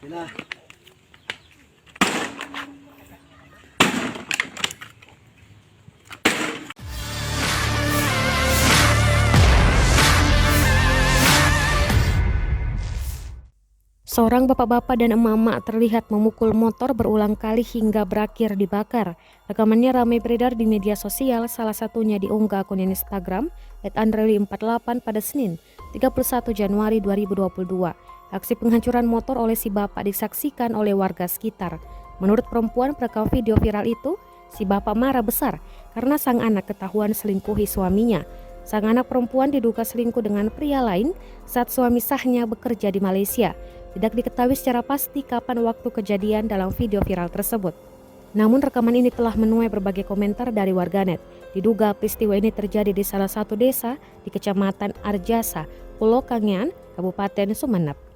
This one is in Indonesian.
Bila. Seorang bapak-bapak dan emak-emak terlihat memukul motor berulang kali hingga berakhir dibakar. Rekamannya ramai beredar di media sosial, salah satunya diunggah akun Instagram @andreli48 pada Senin, 31 Januari 2022. Aksi penghancuran motor oleh si bapak disaksikan oleh warga sekitar. Menurut perempuan perekam video viral itu, si bapak marah besar karena sang anak ketahuan selingkuhi suaminya. Sang anak perempuan diduga selingkuh dengan pria lain saat suami sahnya bekerja di Malaysia. Tidak diketahui secara pasti kapan waktu kejadian dalam video viral tersebut. Namun rekaman ini telah menuai berbagai komentar dari warganet. Diduga peristiwa ini terjadi di salah satu desa di Kecamatan Arjasa, Pulau Kangean, Kabupaten Sumeneb.